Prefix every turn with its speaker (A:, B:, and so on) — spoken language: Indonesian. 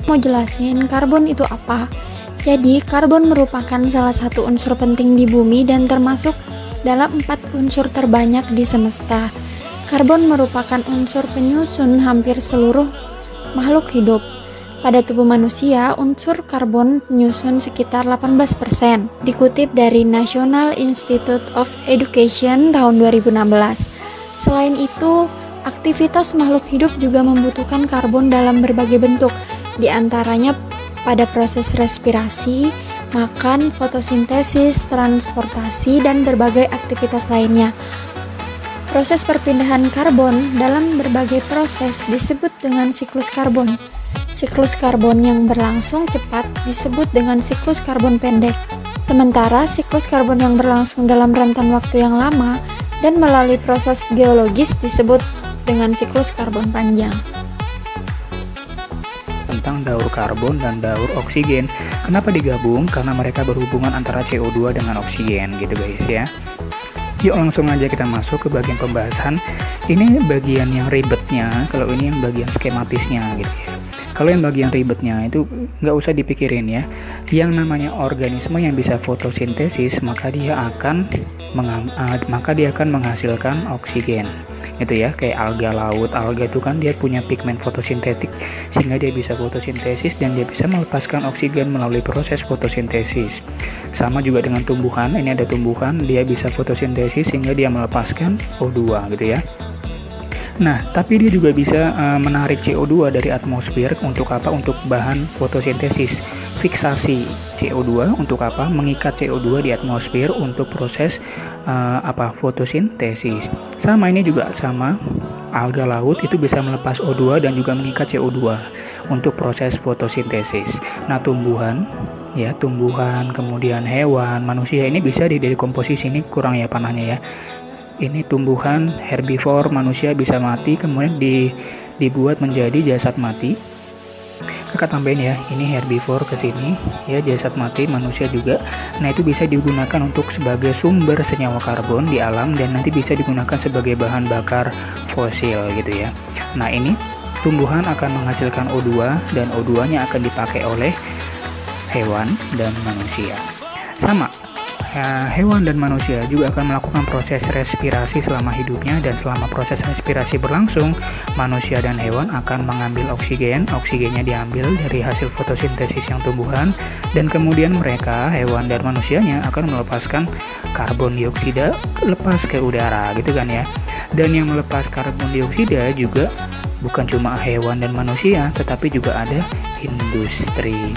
A: Mau jelasin karbon itu apa? Jadi, karbon merupakan salah satu unsur penting di bumi dan termasuk dalam 4 unsur terbanyak di semesta. Karbon merupakan unsur penyusun hampir seluruh makhluk hidup. Pada tubuh manusia, unsur karbon penyusun sekitar 18%, dikutip dari National Institute of Education tahun 2016. Selain itu, aktivitas makhluk hidup juga membutuhkan karbon dalam berbagai bentuk, di antaranya pada proses respirasi, makan, fotosintesis, transportasi, dan berbagai aktivitas lainnya. Proses perpindahan karbon dalam berbagai proses disebut dengan siklus karbon. Siklus karbon yang berlangsung cepat disebut dengan siklus karbon pendek. Sementara siklus karbon yang berlangsung dalam rentan waktu yang lama dan melalui proses geologis disebut dengan siklus karbon panjang.
B: Tentang daur karbon dan daur oksigen, kenapa digabung? Karena mereka berhubungan antara CO2 dengan oksigen gitu guys ya. Yuk langsung aja kita masuk ke bagian pembahasan. Ini bagian yang ribetnya, kalau ini yang bagian skematisnya gitu ya. Kalau yang bagian ribetnya itu nggak usah dipikirin ya. Yang namanya organisme yang bisa fotosintesis, maka dia akan menghasilkan oksigen. Itu ya, kayak alga laut. Alga itu kan dia punya pigmen fotosintetik sehingga dia bisa fotosintesis dan dia bisa melepaskan oksigen melalui proses fotosintesis. Sama juga dengan tumbuhan. Ini ada tumbuhan, dia bisa fotosintesis sehingga dia melepaskan O2 gitu ya. Nah, tapi dia juga bisa menarik CO2 dari atmosfer untuk apa? Untuk bahan fotosintesis. Fiksasi CO2 untuk apa? Mengikat CO2 di atmosfer untuk proses fotosintesis. Sama ini juga sama. Alga laut itu bisa melepas O2 dan juga mengikat CO2 untuk proses fotosintesis. Nah, tumbuhan, kemudian hewan, manusia ini bisa dari komposisi ini kurang ya panahnya ya. Ini tumbuhan herbivore, manusia bisa mati kemudian dibuat menjadi jasad mati. Kakak tambahin ya, ini herbivore ke sini ya, jasad mati manusia juga. Nah, itu bisa digunakan untuk sebagai sumber senyawa karbon di alam dan nanti bisa digunakan sebagai bahan bakar fosil gitu ya. Nah, ini tumbuhan akan menghasilkan O2 dan O2-nya akan dipakai oleh hewan dan manusia. Sama, hewan dan manusia juga akan melakukan proses respirasi selama hidupnya, dan selama proses respirasi berlangsung, manusia dan hewan akan mengambil oksigen. Oksigennya diambil dari hasil fotosintesis yang tumbuhan, dan kemudian mereka, hewan dan manusianya, akan melepaskan karbon dioksida lepas ke udara gitu kan ya. Dan yang melepas karbon dioksida juga bukan cuma hewan dan manusia, tetapi juga ada industri.